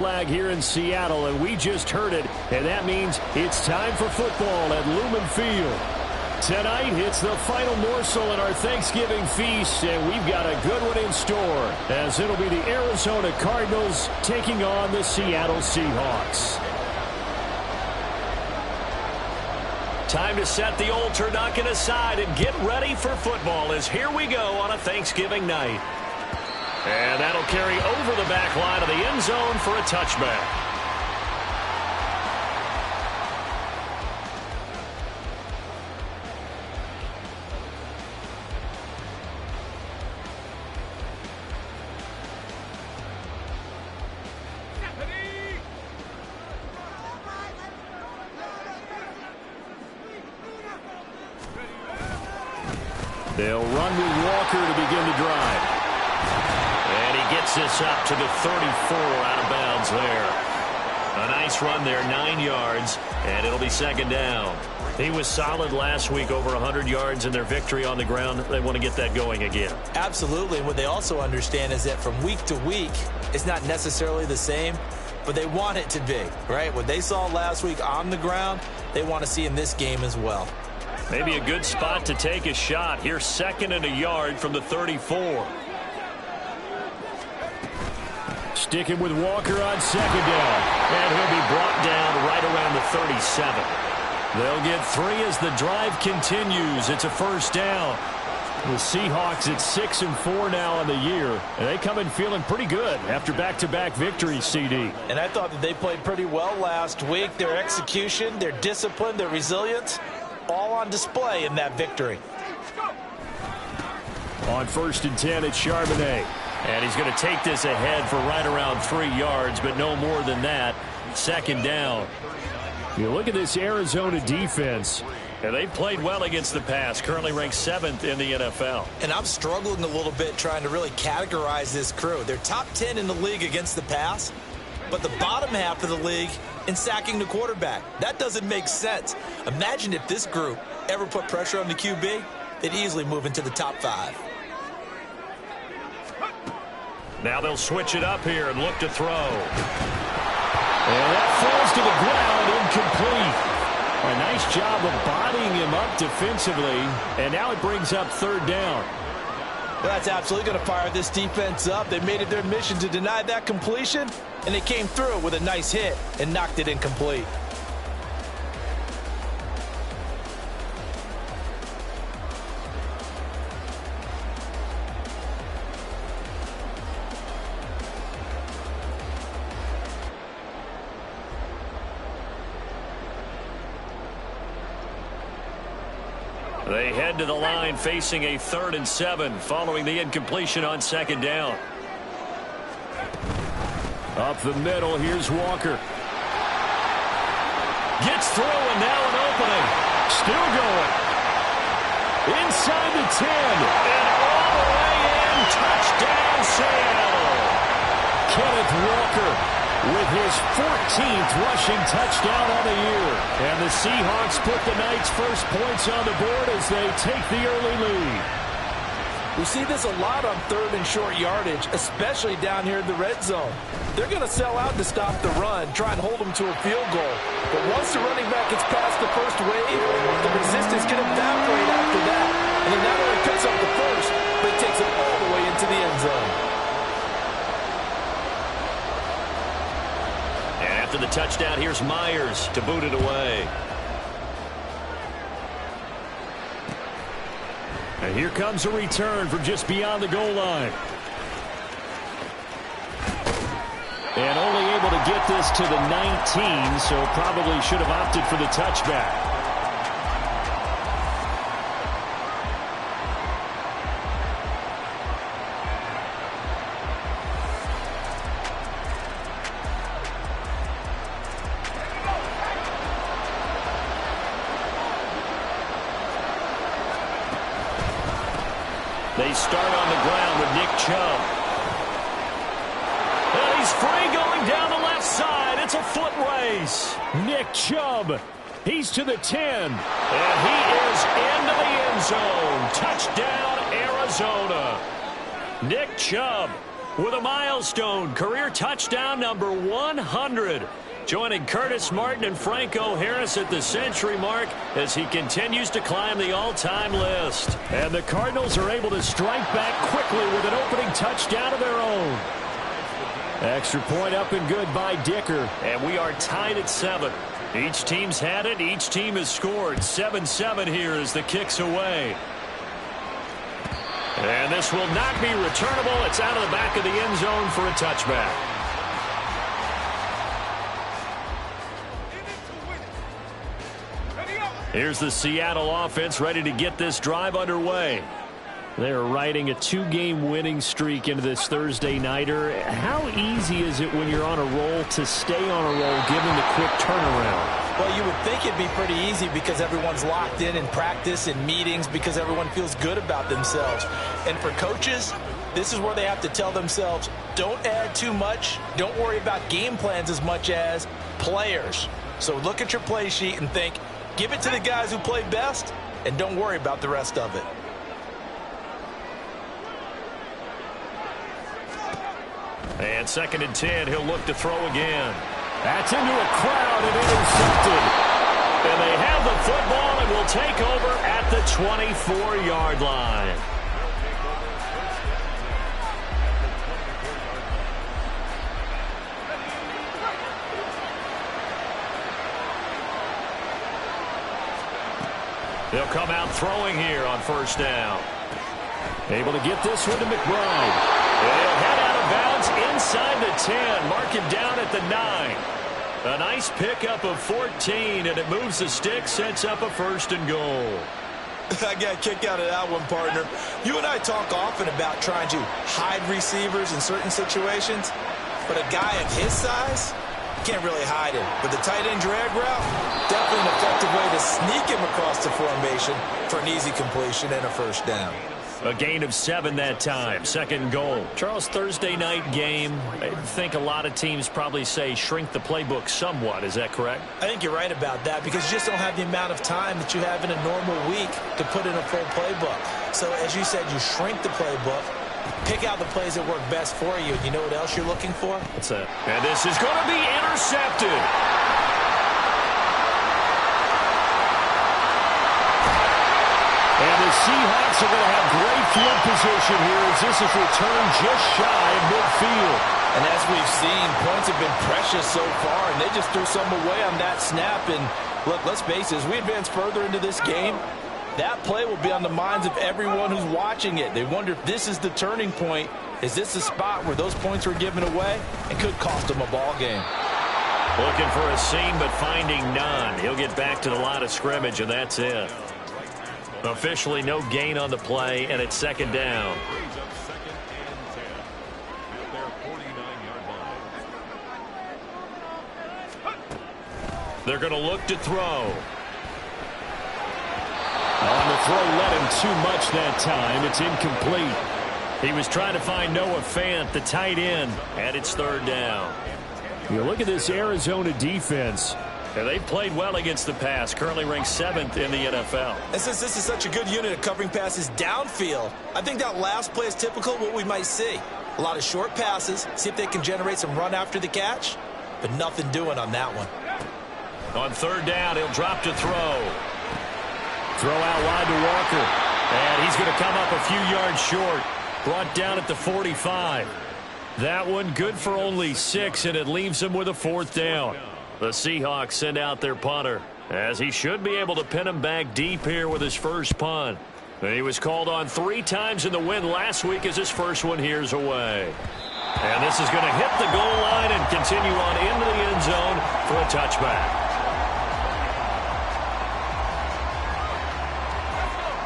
Flag here in Seattle, and we just heard it, and that means it's time for football at Lumen Field. Tonight, it's the final morsel in our Thanksgiving feast, and we've got a good one in store, as it'll be the Arizona Cardinals taking on the Seattle Seahawks. Time to set the old turducken aside and get ready for football, as here we go on a Thanksgiving night. And that'll carry over the back line of the end zone for a touchback. They'll run with Walker to begin the drive. And he gets this up to the 34 out of bounds there. A nice run there, 9 yards, and it'll be second down. He was solid last week, over 100 yards in their victory on the ground. They want to get that going again. Absolutely. And what they also understand is that from week to week, it's not necessarily the same, but they want it to be, right? What they saw last week on the ground, they want to see in this game as well. Maybe a good spot to take a shot. Here's second and a yard from the 34. Sticking with Walker on second down. And he'll be brought down right around the 37. They'll get 3 as the drive continues. It's a first down. The Seahawks at 6-4 now on the year. And they come in feeling pretty good after back-to-back victories, CD. And I thought that they played pretty well last week. Their execution, their discipline, their resilience, all on display in that victory. On 1st and 10, it's Charbonnet. And he's going to take this ahead for right around 3 yards, but no more than that. Second down. You look at this Arizona defense, and they played well against the pass, currently ranked 7th in the NFL. And I'm struggling a little bit trying to really categorize this crew. They're top 10 in the league against the pass, but the bottom half of the league in sacking the quarterback. That doesn't make sense. Imagine if this group ever put pressure on the QB, they'd easily move into the top 5. Now they'll switch it up here and look to throw. And that falls to the ground, incomplete. A nice job of bodying him up defensively, and now it brings up third down. Well, that's absolutely going to fire this defense up. They made it their mission to deny that completion, and they came through with a nice hit and knocked it incomplete. They head to the line facing a 3rd and 7 following the incompletion on second down. Up the middle, here's Walker. Gets through and now an opening. Still going. Inside the 10. And all the way in. Touchdown, Seattle. Kenneth Walker with his 14th rushing touchdown on the year. And the Seahawks put the night's first points on the board as they take the early lead. We see this a lot on 3rd and short yardage, especially down here in the red zone. They're going to sell out to stop the run, try and hold them to a field goal. But once the running back gets past the first wave, the resistance can evaporate after that. And he not only picks up the first, but takes it all the way into the end zone. And after the touchdown, here's Myers to boot it away. And here comes a return from just beyond the goal line. And only able to get this to the 19, so probably should have opted for the touchback. They start on the ground with Nick Chubb. And he's free going down the left side. It's a foot race. Nick Chubb. He's to the 10. And he is into the end zone. Touchdown, Arizona. Nick Chubb with a milestone career touchdown number 100. Joining Curtis Martin and Franco Harris at the century mark as he continues to climb the all-time list. And the Cardinals are able to strike back quickly with an opening touchdown of their own. Extra point up and good by Dicker. And we are tied at 7. Each team's had it. Each team has scored. 7-7 here as the kick's away. And this will not be returnable. It's out of the back of the end zone for a touchback. Here's the Seattle offense ready to get this drive underway. They're riding a 2-game winning streak into this Thursday nighter. How easy is it when you're on a roll to stay on a roll given the quick turnaround? Well, you would think it'd be pretty easy because everyone's locked in practice and meetings because everyone feels good about themselves. And for coaches, this is where they have to tell themselves, don't add too much. Don't worry about game plans as much as players. So look at your play sheet and think, give it to the guys who play best, and don't worry about the rest of it. And 2nd and 10, he'll look to throw again. That's into a crowd and intercepted. And they have the football and will take over at the 24-yard line. They'll come out throwing here on 1st down. Able to get this one to McBride. And he'll head out of bounds inside the 10. Mark him down at the 9. A nice pickup of 14, and it moves the stick, sets up a 1st and goal. I got a kick out of that one, partner. You and I talk often about trying to hide receivers in certain situations, but a guy of his size, you can't really hide him. With the tight end drag route, definitely an effective way to sneak him across the formation for an easy completion and a 1st down. A gain of 7 that time. 2nd goal. Charles, Thursday night game, I think a lot of teams probably say shrink the playbook somewhat. Is that correct? I think you're right about that because you just don't have the amount of time that you have in a normal week to put in a full playbook. So as you said, you shrink the playbook, pick out the plays that work best for you. You know what else you're looking for? What's that? And this is going to be intercepted. And the Seahawks are going to have great field position here as this is returned just shy of midfield. And as we've seen, points have been precious so far, and they just threw some away on that snap. And look, let's face it, as we advance further into this game, that play will be on the minds of everyone who's watching it. They wonder if this is the turning point. Is this the spot where those points were given away and could cost them a ball game? Looking for a seam, but finding none. He'll get back to the line of scrimmage, and that's it. Officially no gain on the play, and it's 2nd down. They're going to look to throw. On the throw, let him too much that time. It's incomplete. He was trying to find Noah Fant, the tight end, and it's 3rd down. You look at this Arizona defense. And they've played well against the pass, currently ranked 7th in the NFL. And since this is such a good unit of covering passes downfield, I think that last play is typical of what we might see. A lot of short passes, see if they can generate some run after the catch, but nothing doing on that one. On 3rd down, he'll drop to throw. Throw out wide to Walker. And he's going to come up a few yards short. Brought down at the 45. That one good for only 6, and it leaves him with a 4th down. The Seahawks send out their punter, as he should be able to pin him back deep here with his first punt. He was called on 3 times in the win last week as his first one here's away. And this is going to hit the goal line and continue on into the end zone for a touchback.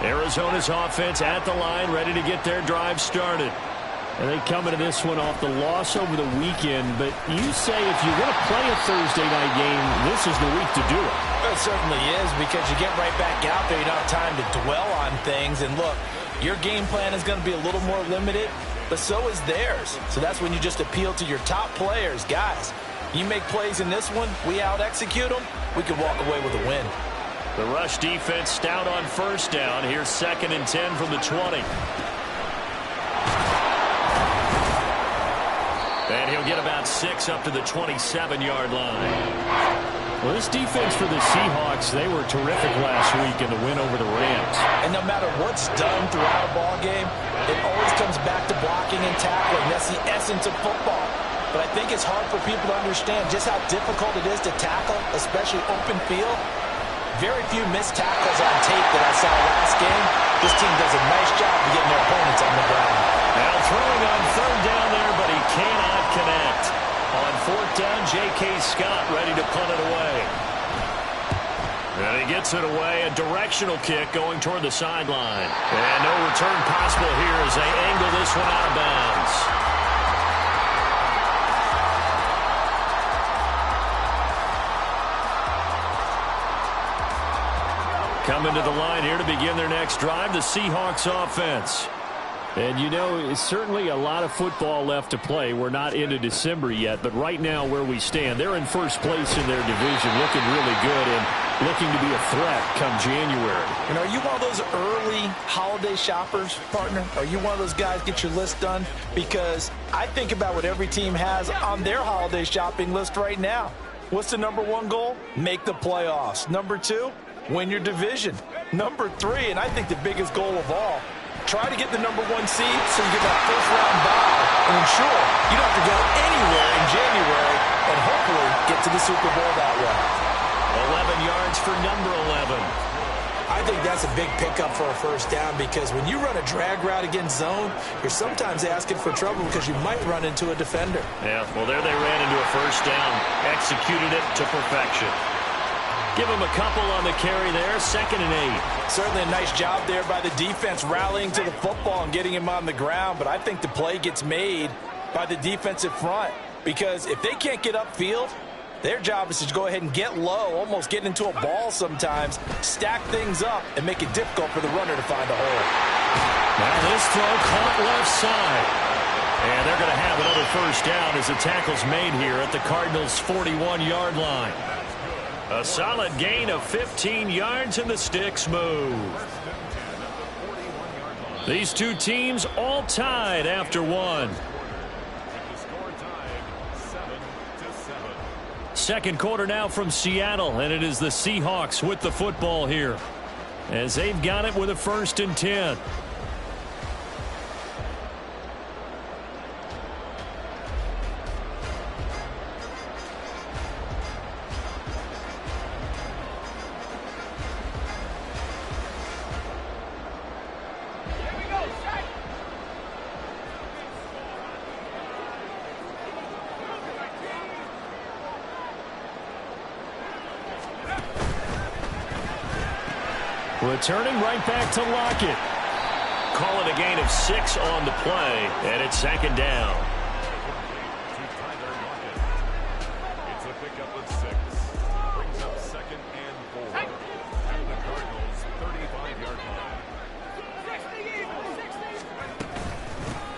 Arizona's offense at the line, ready to get their drive started. And they come into this one off the loss over the weekend. But you say if you're going to play a Thursday night game, this is the week to do it. It certainly is because you get right back out there. You don't have time to dwell on things. And look, your game plan is going to be a little more limited, but so is theirs. So that's when you just appeal to your top players. Guys, you make plays in this one, we out-execute them, we can walk away with a win. The rush defense stout on 1st down. Here's 2nd and 10 from the 20. And he'll get about 6 up to the 27-yard line. Well, this defense for the Seahawks, they were terrific last week in the win over the Rams. And no matter what's done throughout a ball game, it always comes back to blocking and tackling. That's the essence of football. But I think it's hard for people to understand just how difficult it is to tackle, especially open field. Very few missed tackles on tape that I saw last game. This team does a nice job of getting their opponents on the ground. Now throwing on 3rd down there, but he cannot connect. On 4th down, J.K. Scott ready to punt it away. And he gets it away, a directional kick going toward the sideline. And no return possible here as they angle this one out of bounds. Coming to the line here to begin their next drive, the Seahawks offense. And, you know, it's certainly a lot of football left to play. We're not into December yet, but right now where we stand, they're in first place in their division, looking really good and looking to be a threat come January. And are you one of those early holiday shoppers, partner? Are you one of those guys get your list done? Because I think about what every team has on their holiday shopping list right now. What's the #1 goal? Make the playoffs. #2, win your division. #3, and I think the biggest goal of all, try to get the #1 seed so you get that first-round bye and ensure you don't have to go anywhere in January and hopefully get to the Super Bowl that way. 11 yards for #11. I think that's a big pickup for a first down because when you run a drag route against zone, you're sometimes asking for trouble because you might run into a defender. Yeah, well, there they ran into a first down, executed it to perfection. Give him a couple on the carry there, 2nd and 8. Certainly a nice job there by the defense rallying to the football and getting him on the ground, but I think the play gets made by the defensive front because if they can't get upfield, their job is to go ahead and get low, almost get into a ball sometimes, stack things up, and make it difficult for the runner to find a hole. Now this throw caught left side. And they're going to have another first down as the tackle's made here at the Cardinals' 41-yard line. A solid gain of 15 yards and the sticks move. These two teams all tied after one. Second quarter now from Seattle, and it is the Seahawks with the football here as they've got it with a 1st and 10. Returning right back to Lockett. Call it a gain of 6 on the play, and it's 2nd down. It's a pickup of 6. Brings up 2nd and 4. At the Cardinals' 35-yard line.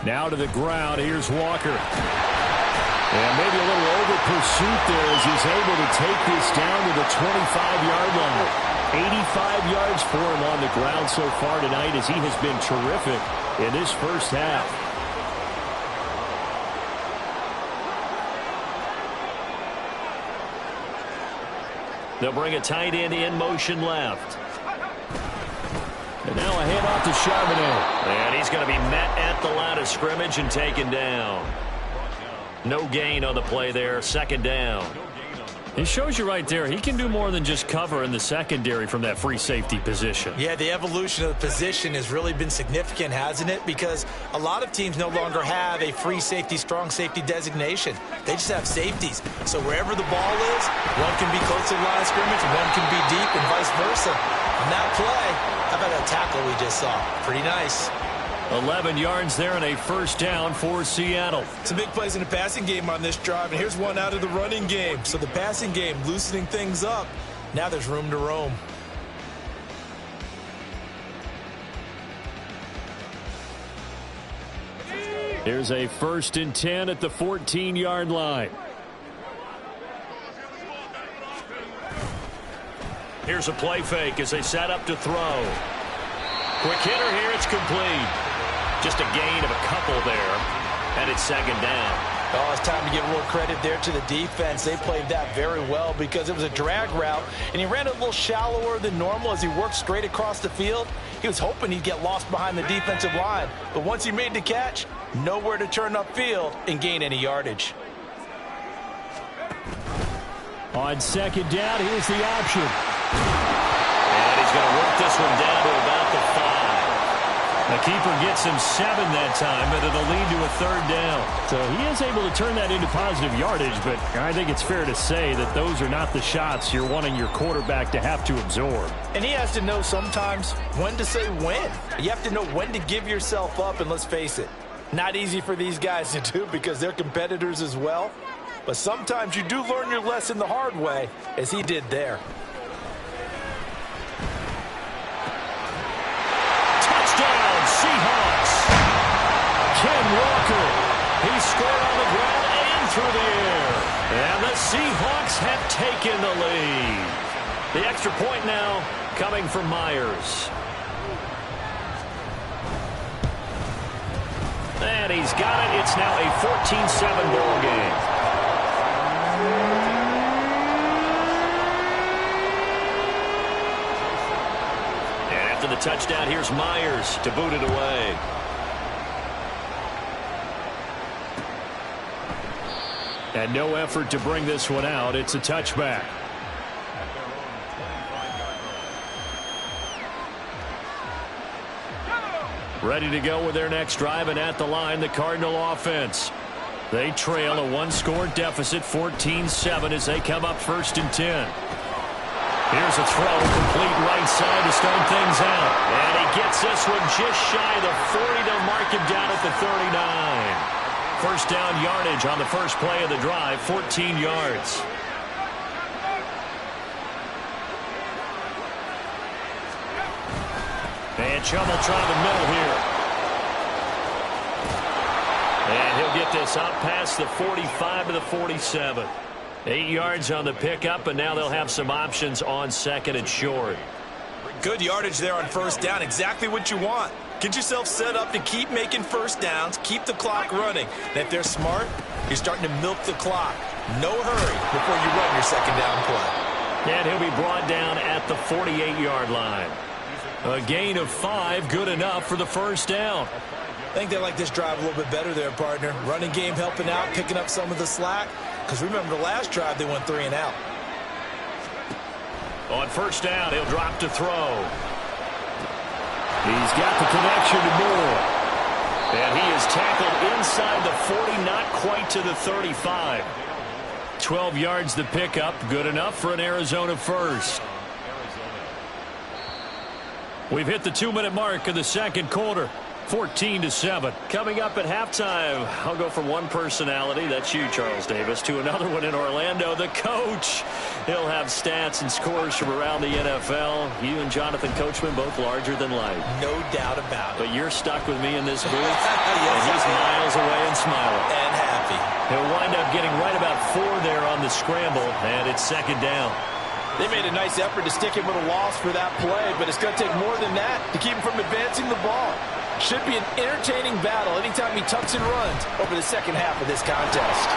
Now to the ground. Here's Walker. And maybe a little over pursuit there as he's able to take this down to the 25-yard line. 85 yards for him on the ground so far tonight as he has been terrific in this first half. They'll bring a tight end in motion left. And now a handoff to Charbonnet. And he's going to be met at the line of scrimmage and taken down. No gain on the play there, 2nd down. It shows you right there, he can do more than just cover in the secondary from that free safety position. Yeah, the evolution of the position has really been significant, hasn't it? Because a lot of teams no longer have a free safety, strong safety designation. They just have safeties. So wherever the ball is, one can be close to the line of scrimmage, one can be deep, and vice versa. On that play, how about that tackle we just saw? Pretty nice. 11 yards there and a first down for Seattle. Some big plays in the passing game on this drive, and here's one out of the running game. So the passing game loosening things up. Now there's room to roam. Here's a 1st and 10 at the 14-yard line. Here's a play fake as they set up to throw. Quick hitter here, it's complete. Just a gain of a couple there, and it's 2nd down. Oh, it's time to give a little credit there to the defense. They played that very well because it was a drag route, and he ran a little shallower than normal as he worked straight across the field. He was hoping he'd get lost behind the defensive line, but once he made the catch, nowhere to turn upfield and gain any yardage. On second down, here's the option. And he's going to work this one down to about the 5. The keeper gets him 7 that time, but it'll lead to a third down. So he is able to turn that into positive yardage, but I think it's fair to say that those are not the shots you're wanting your quarterback to have to absorb. And he has to know sometimes when to say when. You have to know when to give yourself up, and let's face it, not easy for these guys to do because they're competitors as well. But sometimes you do learn your lesson the hard way, as he did there. Seahawks. Ken Walker. He scored on the ground and through the air. And the Seahawks have taken the lead. The extra point now coming from Myers. And he's got it. It's now a 14-7 ball game. After the touchdown, here's Myers to boot it away. And no effort to bring this one out. It's a touchback. Ready to go with their next drive, and at the line, the Cardinal offense. They trail a one-score deficit, 14-7, as they come up 1st and 10. Here's a throw, complete right side to start things out. And he gets this one just shy of the 40 to mark him down at the 39. First down yardage on the first play of the drive, 14 yards. And Chummel trying the middle here. And he'll get this up past the 45 to the 47. 8 yards on the pickup, and now they'll have some options on 2nd and short. Good yardage there on 1st down. Exactly what you want. Get yourself set up to keep making 1st downs, keep the clock running. And if they're smart, you're starting to milk the clock. No hurry before you run your 2nd down play. And he'll be brought down at the 48-yard line. A gain of 5, good enough for the 1st down. I think they like this drive a little bit better there, partner. Running game helping out, picking up some of the slack. Because remember, the last drive, they went 3 and out. On 1st down, he'll drop to throw. He's got the connection to Moore. And he is tackled inside the 40, not quite to the 35. 12 yards the pickup, good enough for an Arizona 1st. We've hit the 2-minute mark of the 2nd quarter. 14-7. Coming up at halftime, I'll go from one personality, that's you, Charles Davis, to another one in Orlando, the coach. He'll have stats and scores from around the NFL. You and Jonathan Coachman both larger than life. No doubt about it. But you're stuck with me in this booth, and he's miles away and smiling. And happy. He'll wind up getting right about 4 there on the scramble, and it's 2nd down. They made a nice effort to stick him with a loss for that play, but it's going to take more than that to keep him from advancing the ball. Should be an entertaining battle anytime he tucks and runs over the 2nd half of this contest.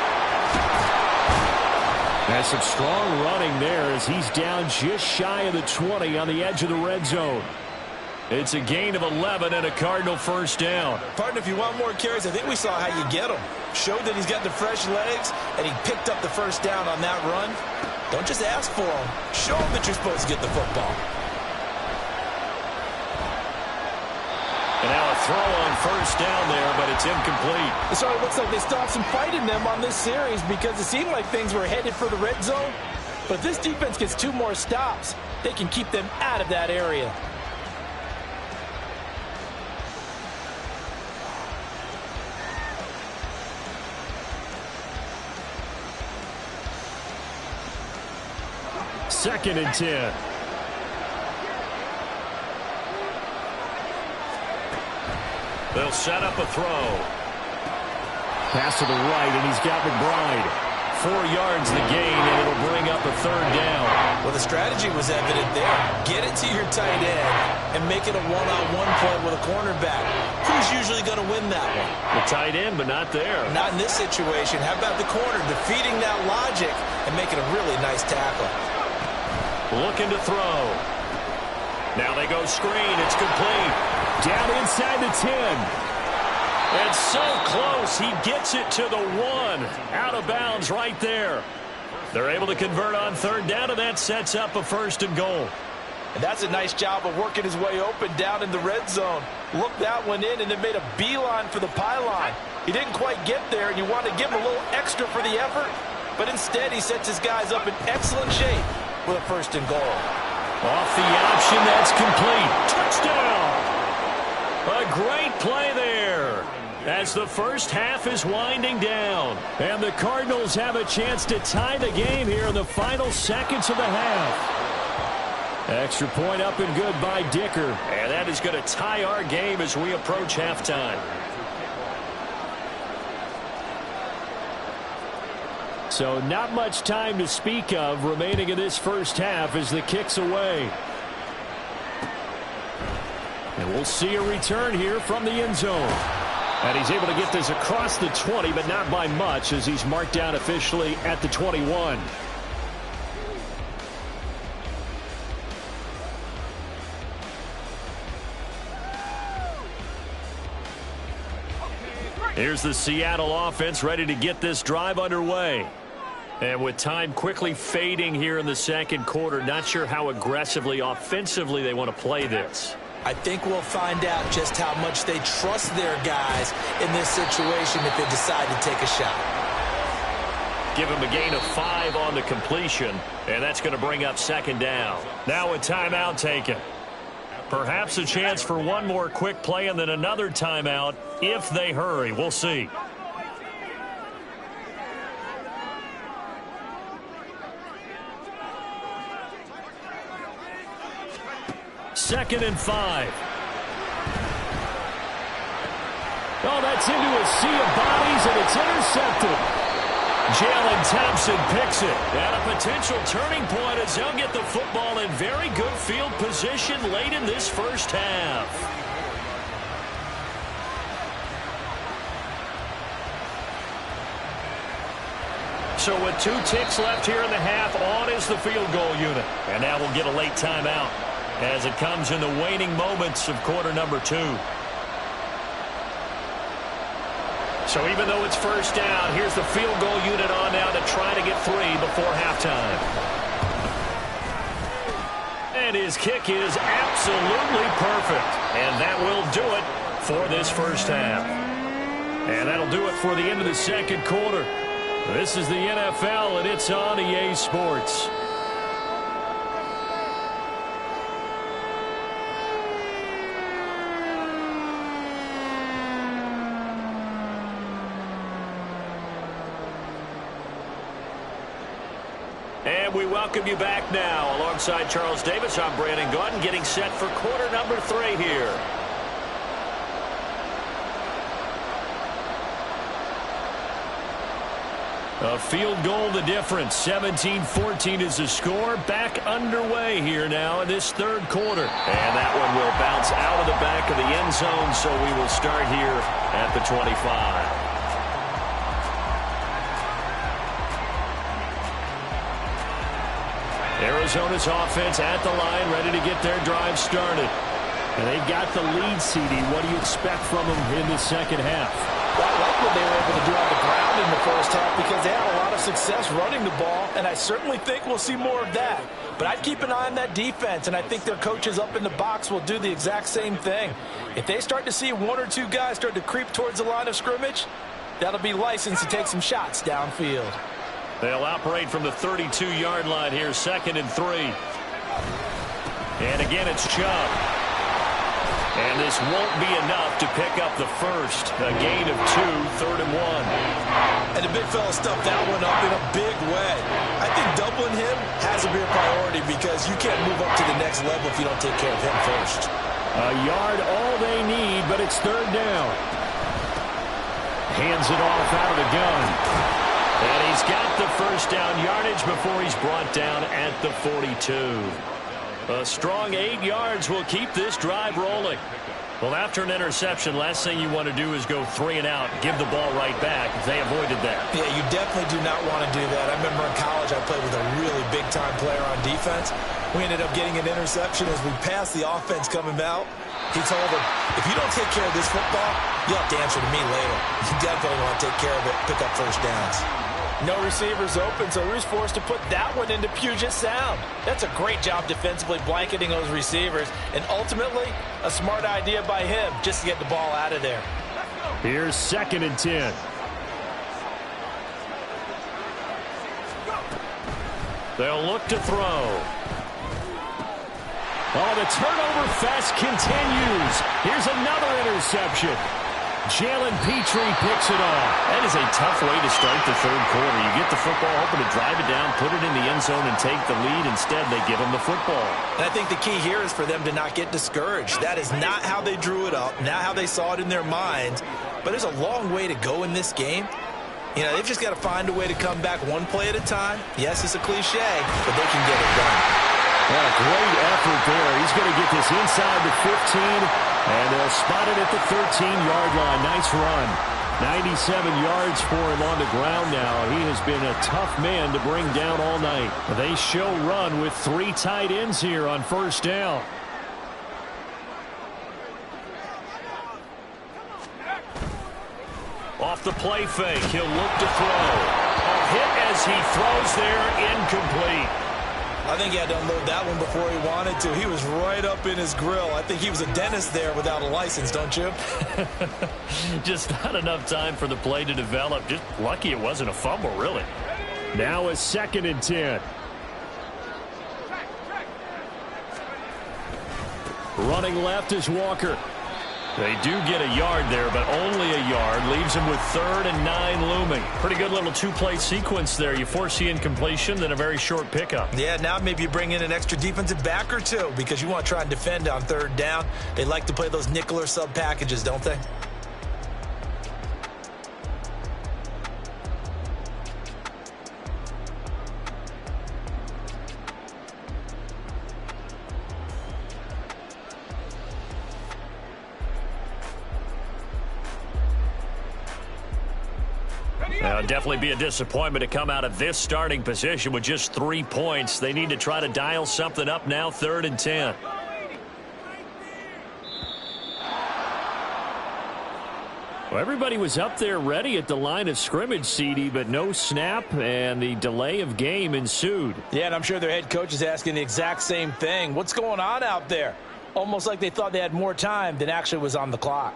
Has some strong running there as he's down just shy of the 20 on the edge of the red zone. It's a gain of 11 and a Cardinal 1st down. Partner, if you want more carries, I think we saw how you get him. Showed that he's got the fresh legs, and he picked up the 1st down on that run. Don't just ask for him. Show him that you're supposed to get the football. And now a throw on 1st down there, but it's incomplete. So it looks like they still have some fight in them on this series because it seemed like things were headed for the red zone. But if this defense gets 2 more stops, they can keep them out of that area. Second and 10. They'll set up a throw. Pass to the right, and he's got McBride. 4 yards the gain, and it'll bring up a 3rd down. Well, the strategy was evident there. Get it to your tight end and make it a one-on-one play with a cornerback. Who's usually going to win that one? The tight end, but not there. Not in this situation. How about the corner defeating that logic and making a really nice tackle? Looking to throw. Now they go screen. It's complete. Down inside the 10. And so close. He gets it to the 1. Out of bounds right there. They're able to convert on third down, and that sets up a 1st and goal. And that's a nice job of working his way open down in the red zone. Looked that one in and then made a beeline for the pylon. He didn't quite get there, and you want to give him a little extra for the effort. But instead, he sets his guys up in excellent shape with a 1st and goal. Off the option, that's complete. Touchdown! A great play there. As the first half is winding down. And the Cardinals have a chance to tie the game here in the final seconds of the half. Extra point up and good by Dicker. And that is going to tie our game as we approach halftime. So not much time to speak of remaining in this first half as the kick's away. And we'll see a return here from the end zone. And he's able to get this across the 20, but not by much as he's marked down officially at the 21. Here's the Seattle offense ready to get this drive underway. And with time quickly fading here in the second quarter, not sure how aggressively, offensively they want to play this. I think we'll find out just how much they trust their guys in this situation if they decide to take a shot. Give him a gain of 5 on the completion, and that's going to bring up 2nd down. Now a timeout taken. Perhaps a chance for one more quick play and then another timeout if they hurry. We'll see. Second and 5. Oh, that's into a sea of bodies, and it's intercepted. Jalen Thompson picks it. And a potential turning point as they'll get the football in very good field position late in this first half. So with 2 ticks left here in the half, on is the field goal unit. And now we'll get a late timeout as it comes in the waning moments of quarter number 2. So even though it's first down, here's the field goal unit on now to try to get 3 before halftime. And his kick is absolutely perfect. And that will do it for this first half. And that'll do it for the end of the second quarter. This is the NFL, and it's on EA Sports. And we welcome you back now. Alongside Charles Davis, I'm Brandon Gaudin, getting set for quarter number 3 here. A field goal the difference. 17-14 is the score. Back underway here now in this third quarter. And that one will bounce out of the back of the end zone, so we will start here at the 25. Arizona's offense at the line, ready to get their drive started. And they've got the lead, CD. What do you expect from them in the second half? Well, I like what they were able to do on the ground in the first half because they had a lot of success running the ball, and I certainly think we'll see more of that. But I'd keep an eye on that defense, and I think their coaches up in the box will do the exact same thing. If they start to see 1 or 2 guys start to creep towards the line of scrimmage, that'll be licensed to take some shots downfield. They'll operate from the 32-yard line here, 2nd and 3. And again, it's Chubb. And this won't be enough to pick up the first. A gain of 2, 3rd and 1. And the big fella stuffed that one up in a big way. I think doubling him has to be a priority because you can't move up to the next level if you don't take care of him first. A yard all they need, but it's 3rd down. Hands it off out of the gun. And he's got the first down yardage before he's brought down at the 42. A strong 8 yards will keep this drive rolling. Well, after an interception, last thing you want to do is go 3 and out, give the ball right back. They avoided that. Yeah, you definitely do not want to do that. I remember in college I played with a really big-time player on defense. We ended up getting an interception as we passed the offense coming out. He told him, if you don't take care of this football, you'll have to answer to me later. You definitely want to take care of it, pick up first downs. No receivers open, so Rue's forced to put that one into Puget Sound. That's a great job defensively blanketing those receivers, and ultimately, a smart idea by him just to get the ball out of there. Here's 2nd and 10. They'll look to throw. Oh, the turnover fest continues. Here's another interception. Jalen Petrie picks it off. That is a tough way to start the 3rd quarter. You get the football, hoping to drive it down, put it in the end zone, and take the lead. Instead, they give him the football. And I think the key here is for them to not get discouraged. That is not how they drew it up, not how they saw it in their minds. But there's a long way to go in this game. You know, they've just got to find a way to come back one play at a time. Yes, it's a cliche, but they can get it done. What a great effort there. He's going to get this inside the 15, and they'll spot it at the 13-yard line. Nice run. 97 yards for him on the ground now. He has been a tough man to bring down all night. They show run with 3 tight ends here on 1st down. Off the play fake, he'll look to throw. A hit as he throws there, incomplete. I think he had to unload that one before he wanted to. He was right up in his grill. I think he was a dentist there without a license, don't you? Just not enough time for the play to develop. Just lucky it wasn't a fumble, really. Now a 2nd and 10. Running left is Walker. They do get a yard there, but only a yard. Leaves them with 3rd and 9 looming. Pretty good little 2-play sequence there. You force the incompletion, then a very short pickup. Yeah, now maybe you bring in an extra defensive back or two because you want to try and defend on 3rd down. They like to play those nickel or sub packages, don't they? It'll definitely be a disappointment to come out of this starting position with just 3 points. They need to try to dial something up now, 3rd and 10. Well, everybody was up there ready at the line of scrimmage, CD, but no snap, and the delay of game ensued. Yeah, and I'm sure their head coach is asking the exact same thing. What's going on out there? Almost like they thought they had more time than actually was on the clock.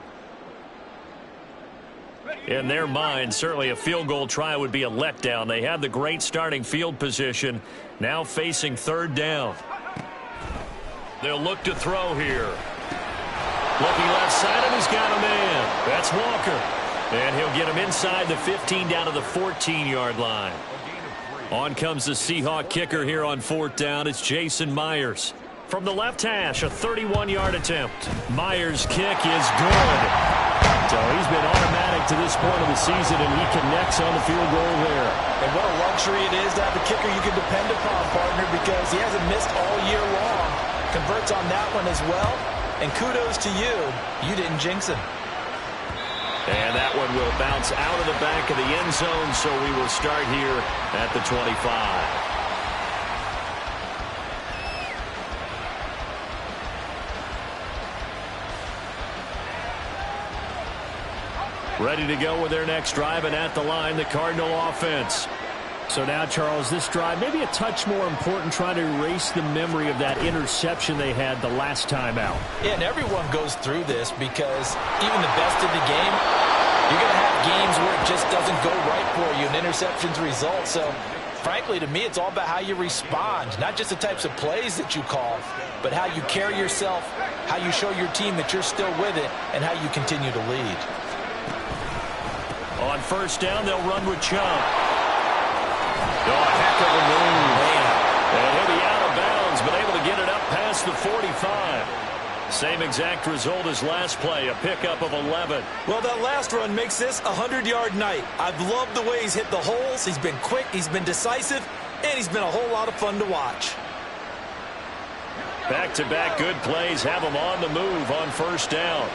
In their mind, certainly a field goal try would be a letdown. They had the great starting field position, now facing 3rd down. They'll look to throw here. Looking left side, and he's got a man. That's Walker. And he'll get him inside the 15 down to the 14-yard line. On comes the Seahawk kicker here on 4th down. It's Jason Myers. From the left hash, a 31-yard attempt. Myers' kick is good. So he's been automatic to this point of the season, and he connects on the field goal there. And what a luxury it is to have a kicker you can depend upon, partner, because he hasn't missed all year long. Converts on that one as well. And kudos to you. You didn't jinx him. And that one will bounce out of the back of the end zone, so we will start here at the 25. Ready to go with their next drive, and at the line, the Cardinal offense. So now, Charles, this drive maybe a touch more important, trying to erase the memory of that interception they had the last time out. Yeah, and everyone goes through this because even the best in the game, you're going to have games where it just doesn't go right for you, and interceptions result. So, frankly, to me, it's all about how you respond, not just the types of plays that you call, but how you carry yourself, how you show your team that you're still with it, and how you continue to lead. On 1st down, they'll run with Chubb. Oh, a heck of a move. Man. And he'll be out of bounds, but able to get it up past the 45. Same exact result as last play, a pickup of 11. Well, that last run makes this a 100-yard night. I've loved the way he's hit the holes. He's been quick, he's been decisive, and he's been a whole lot of fun to watch. Back-to-back good plays have him on the move on first down.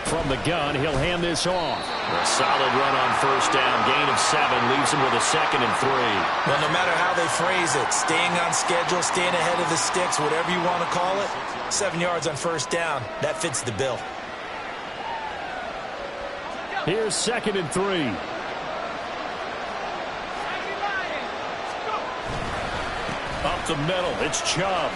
From the gun, he'll hand this off. A solid run on first down. Gain of 7 leaves him with a 2nd and 3. Well, no matter how they phrase it, staying on schedule, staying ahead of the sticks, whatever you want to call it, 7 yards on first down, that fits the bill. Here's 2nd and 3. Up the middle, it's Chubb.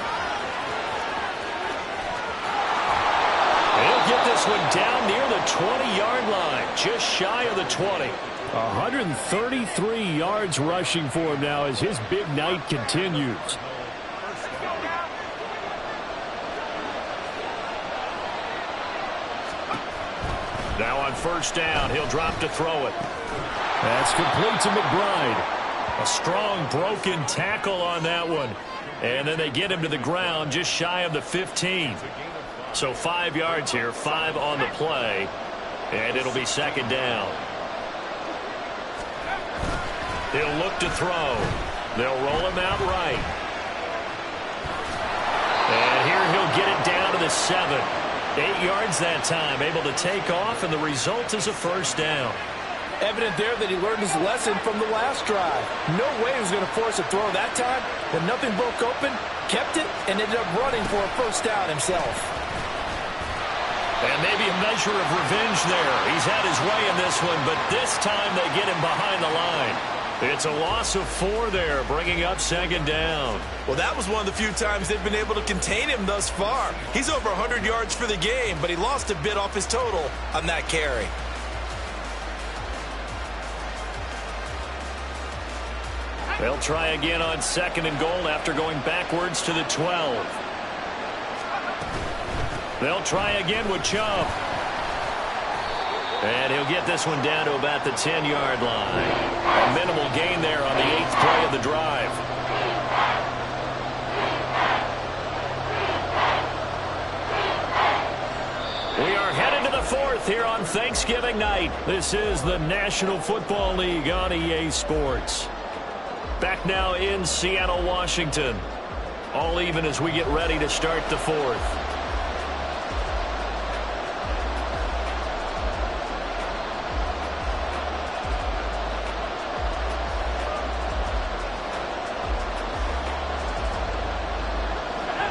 He'll get this one down near the 20-yard line, just shy of the 20. 133 yards rushing for him now as his big night continues. Now on first down, he'll drop to throw it. That's complete to McBride. A strong broken tackle on that one. And then they get him to the ground just shy of the 15. So 5 yards here, 5 on the play, and it'll be 2nd down. He'll look to throw. They'll roll him out right. And here he'll get it down to the 7. 8 yards that time, able to take off, and the result is a first down. Evident there that he learned his lesson from the last drive. No way he was going to force a throw that time, but nothing broke open, kept it, and ended up running for a first down himself. And maybe a measure of revenge there. He's had his way in this one, but this time they get him behind the line. It's a loss of 4 there, bringing up 2nd down. Well, that was one of the few times they've been able to contain him thus far. He's over 100 yards for the game, but he lost a bit off his total on that carry. They'll try again on 2nd and goal after going backwards to the 12. They'll try again with Chubb. And he'll get this one down to about the 10-yard line. A minimal gain there on the 8th play of the drive. We are headed to the 4th here on Thanksgiving night. This is the National Football League on EA Sports. Back now in Seattle, Washington. All even as we get ready to start the 4th.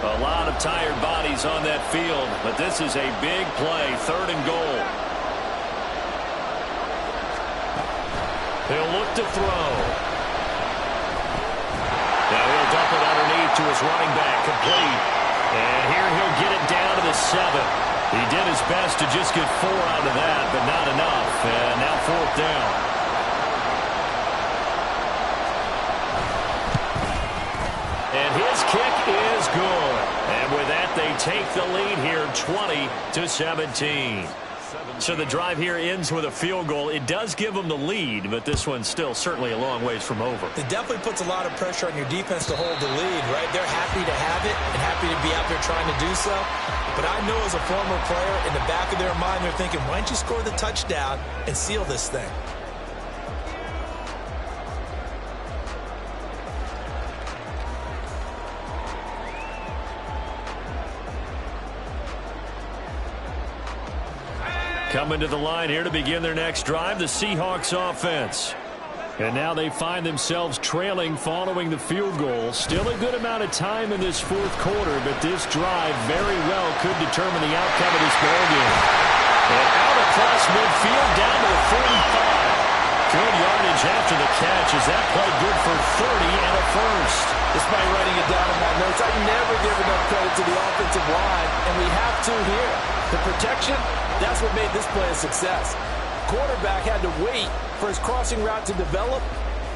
A lot of tired bodies on that field, but this is a big play, 3rd and goal. He'll look to throw. Now he'll dump it underneath to his running back, complete. And here he'll get it down to the 7. He did his best to just get 4 out of that, but not enough. And now 4th down. And his kick is good. And with that, they take the lead here, 20-17. So the drive here ends with a field goal. It does give them the lead, but this one's still certainly a long ways from over. It definitely puts a lot of pressure on your defense to hold the lead, right? They're happy to have it and happy to be out there trying to do so. But I know as a former player, in the back of their mind, they're thinking, why don't you score the touchdown and seal this thing? Coming to the line here to begin their next drive, the Seahawks offense. And now they find themselves trailing following the field goal. Still a good amount of time in this 4th quarter, but this drive very well could determine the outcome of this ballgame. And out across midfield down to the 45. Good yardage after the catch as that play good for 30 and a first. Despite writing it down in my notes, I never give enough credit to the offensive line, and we have to here. The protection, that's what made this play a success. Quarterback had to wait for his crossing route to develop,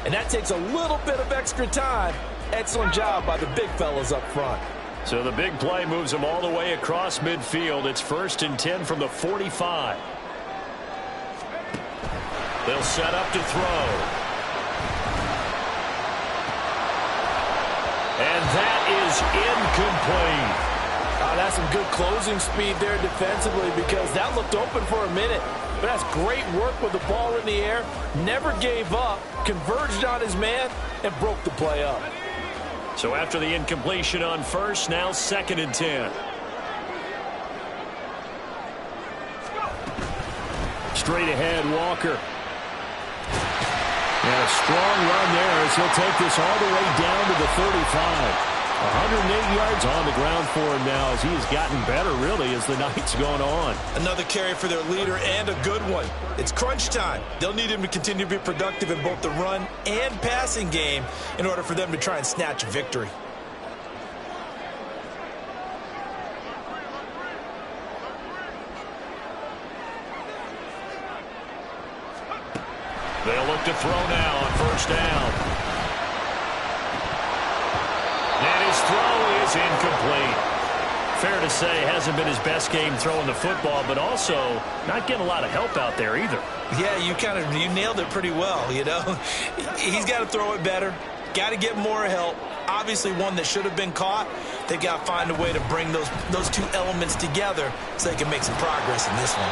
and that takes a little bit of extra time. Excellent job by the big fellas up front. So the big play moves them all the way across midfield. It's 1st and 10 from the 45. They'll set up to throw. And that is is incomplete. That's some good closing speed there defensively because that looked open for a minute. But that's great work with the ball in the air. Never gave up, converged on his man, and broke the play up. So after the incompletion on first, now 2nd and 10. Straight ahead, Walker. And a strong run there as he'll take this all the way down to the 35. 108 yards on the ground for him now as he has gotten better, really, as the night's gone on. Another carry for their leader and a good one. It's crunch time. They'll need him to continue to be productive in both the run and passing game in order for them to try and snatch a victory. They'll look to throw now on first down. And his throw is incomplete. Fair to say, hasn't been his best game throwing the football, but also not getting a lot of help out there either. Yeah, you nailed it pretty well, you know. He's got to throw it better. Got to get more help. Obviously one that should have been caught. They got to find a way to bring those two elements together so they can make some progress in this one.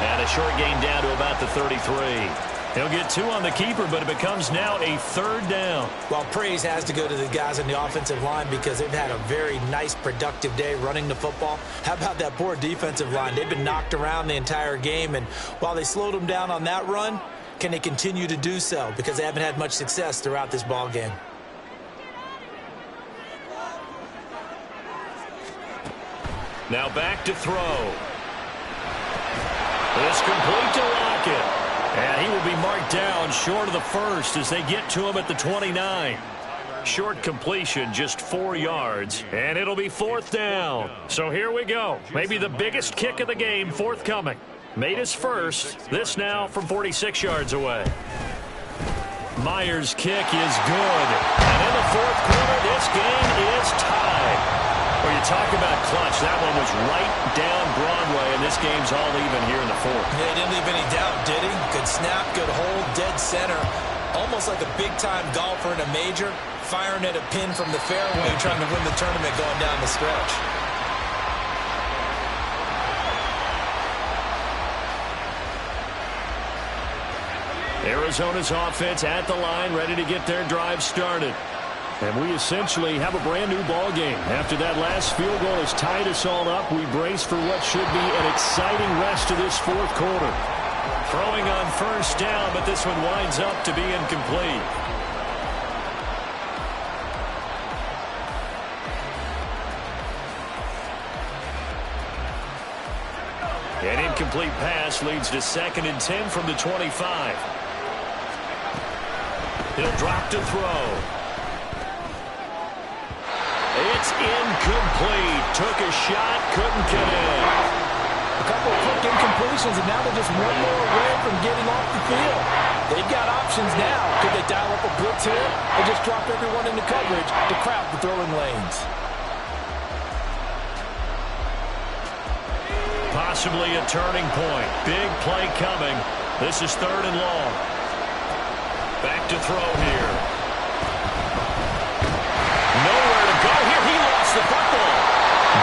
And a short gain down to about the 33. He'll get 2 on the keeper, but it becomes now a 3rd down. Well, praise has to go to the guys on the offensive line because they've had a very nice, productive day running the football. How about that poor defensive line? They've been knocked around the entire game, and while they slowed them down on that run, can they continue to do so? Because they haven't had much success throughout this ball game. Now back to throw. It's complete to Lockett. And he will be marked down short of the first as they get to him at the 29. Short completion, just 4 yards, and it'll be 4th down. So here we go. Maybe the biggest kick of the game forthcoming. Made his first. This now from 46 yards away. Myers' kick is good. And in the 4th quarter, this game is tied. Well, you talk about clutch. That one was right down Broadway, and this game's all even here in the 4th. Yeah, he didn't leave any doubt, did he? Good snap, good hold, dead center. Almost like a big-time golfer in a major, firing at a pin from the fairway, trying to win the tournament going down the stretch. Arizona's offense at the line, ready to get their drive started. And we essentially have a brand-new ball game. After that last field goal has tied us all up, we brace for what should be an exciting rest of this 4th quarter. Throwing on first down, but this one winds up to be incomplete. An incomplete pass leads to 2nd and 10 from the 25. He'll drop to throw. It's incomplete. Took a shot, couldn't get in. A couple of quick incompletions, and now they're just one more away from getting off the field. They've got options now. Could they dial up a blitz here or just drop everyone into coverage to crowd the throwing lanes? Possibly a turning point. Big play coming. This is 3rd and long. Back to throw here. Nowhere to go here. He lost the football.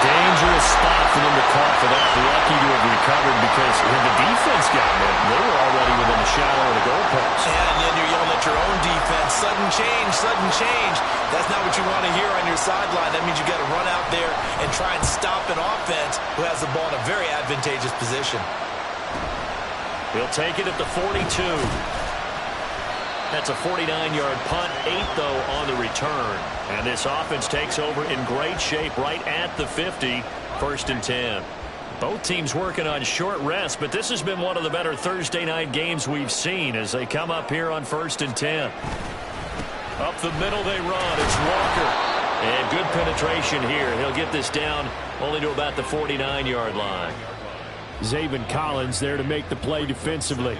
Dangerous spot for them to call for that. Lucky to have recovered because when the defense got him, they were already within a shadow of the goalpost. Yeah, and then you're yelling at your own defense. Sudden change, sudden change. That's not what you want to hear on your sideline. That means you got to run out there and try and stop an offense who has the ball in a very advantageous position. He'll take it at the 42. That's a 49-yard punt, 8, though, on the return. And this offense takes over in great shape right at the 50, 1st and 10. Both teams working on short rest, but this has been one of the better Thursday night games we've seen as they come up here on 1st and 10. Up the middle they run. It's Walker. And good penetration here. He'll get this down only to about the 49-yard line. Zaven Collins there to make the play defensively.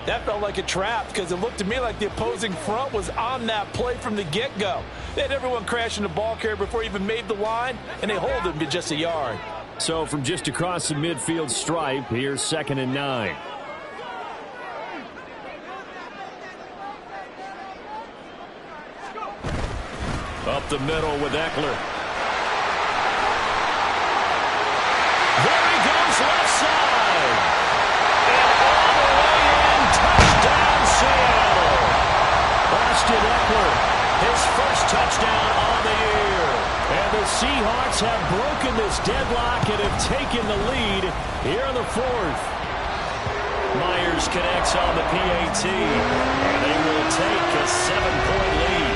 That felt like a trap because it looked to me like the opposing front was on that play from the get-go. They had everyone crashing the ball carrier before he even made the line, and they hold him to just a yard. So from just across the midfield stripe, here's 2nd and 9. Up the middle with Eckler. Austin Eckler, his first touchdown on the year. And the Seahawks have broken this deadlock and have taken the lead here in the fourth. Myers connects on the PAT, and they will take a 7-point lead.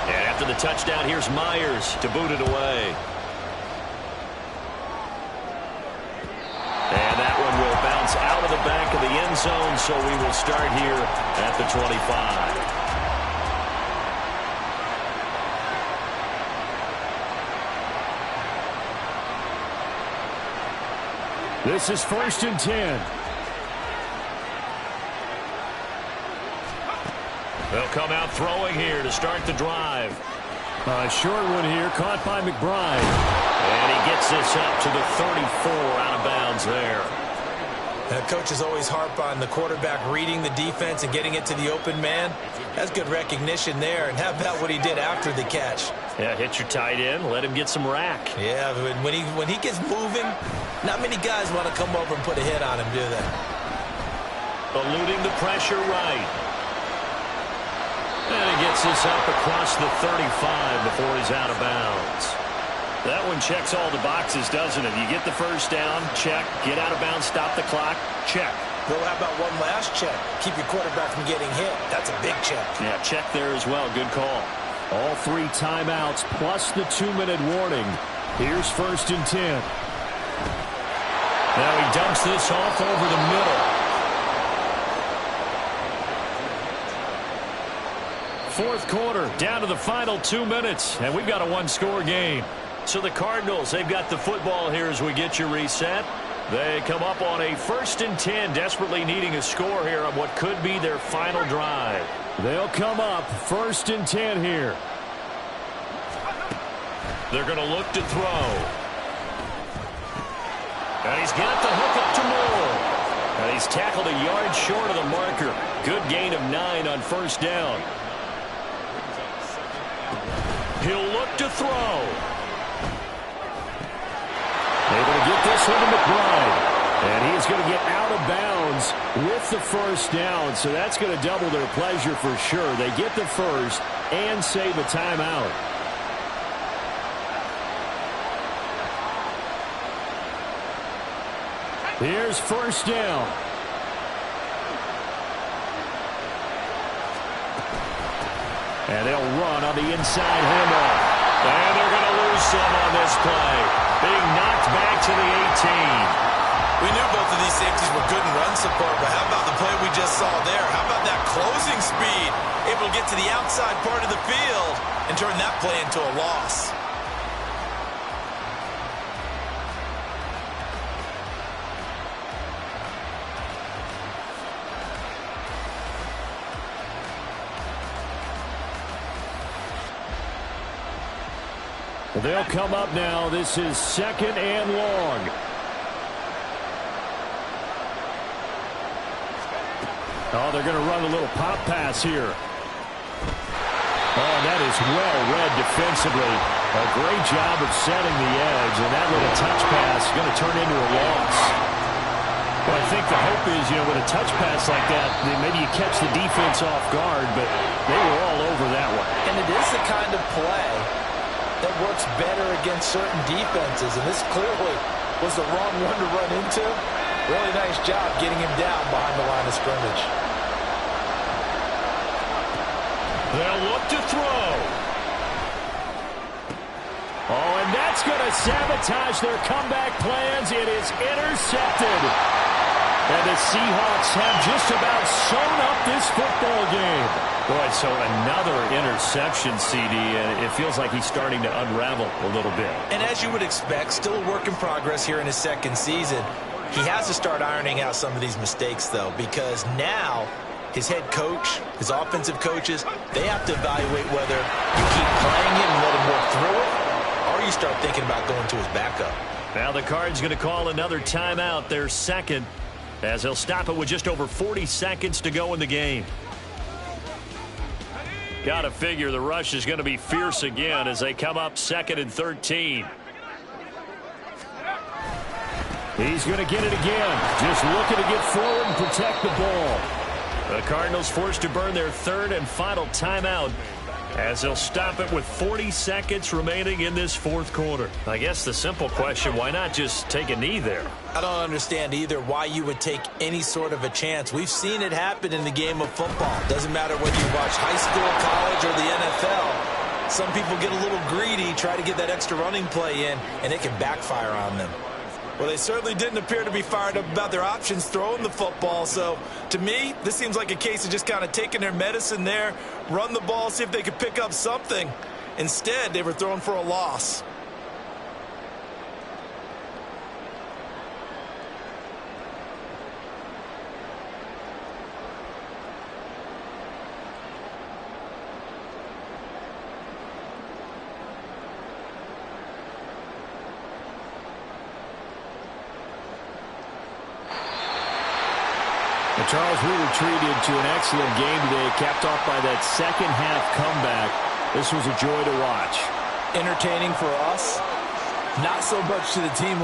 And after the touchdown, here's Myers to boot it away. And that one will bounce out of the back of the end zone, so we will start here at the 25. This is 1st and 10. They'll come out throwing here to start the drive. A short one here, caught by McBride. And he gets this up to the 34, out of bounds there. Now, coaches always harp on the quarterback reading the defense and getting it to the open man. That's good recognition there. And how about what he did after the catch? Yeah, hit your tight end, let him get some rack. Yeah, when he gets moving, not many guys want to come over and put a hit on him, do they? Eluding the pressure right. And he gets this up across the 35 before he's out of bounds. That one checks all the boxes, doesn't it? You get the first down, check. Get out of bounds, stop the clock, check. Well, how about one last check? Keep your quarterback from getting hit. That's a big check. Yeah, check there as well. Good call. All 3 timeouts plus the 2-minute warning. Here's 1st and 10. Now he dumps this off over the middle. 4th quarter, down to the final 2 minutes, and we've got a 1-score game. So the Cardinals, they've got the football here as we get you reset. They come up on a 1st and 10, desperately needing a score here on what could be their final drive. They'll come up 1st and 10 here. They're going to look to throw. And he's got the hook up to Moore. And he's tackled a yard short of the marker. Good gain of 9 on 1st down. He'll look to throw. Able to get this one to McBride. And he's going to get out of bounds with the 1st down. So that's going to double their pleasure for sure. They get the first and save a timeout. Here's 1st down. And they'll run on the inside handoff. And they're going to lose some on this play. Being knocked back to the 18. We knew both of these safeties were good in run support, but how about the play we just saw there? How about that closing speed? Able to get to the outside part of the field and turn that play into a loss. They'll come up now. This is 2nd and long. Oh, they're going to run a little pop pass here. Oh, that is well read defensively. A great job of setting the edge, and that little touch pass is going to turn into a loss. Well, I think the hope is, with a touch pass like that, maybe you catch the defense off guard, but they were all over that one. And it is the kind of play that works better against certain defenses, and this clearly was the wrong one to run into. Really nice job getting him down behind the line of scrimmage. They'll look to throw. Oh, and that's going to sabotage their comeback plans. It is intercepted. And the Seahawks have just about sewn up this football game. Boy, so another interception, CD, and it feels like he's starting to unravel a little bit. And as you would expect, still a work in progress here in his 2nd season. He has to start ironing out some of these mistakes, though, because now his head coach, his offensive coaches, they have to evaluate whether you keep playing him and let him work through it, or you start thinking about going to his backup. Now the Cards going to call another timeout, their 2nd, as they'll stop it with just over 40 seconds to go in the game. Got to figure the rush is going to be fierce again as they come up 2nd and 13. He's going to get it again. Just looking to get forward and protect the ball. The Cardinals forced to burn their third and final timeout as they'll stop it with 40 seconds remaining in this fourth quarter. I guess the simple question, why not just take a knee there? I don't understand either why you would take any sort of a chance. We've seen it happen in the game of football. Doesn't matter whether you watch high school, college, or the NFL. Some people get a little greedy, try to get that extra running play in, and it can backfire on them. Well, they certainly didn't appear to be fired up about their options throwing the football. So, to me, this seems like a case of just kind of taking their medicine there, run the ball, see if they could pick up something. Instead, they were throwing for a loss. Charles, we were treated to an excellent game today, capped off by that second half comeback. This was a joy to watch. Entertaining for us, not so much to the team.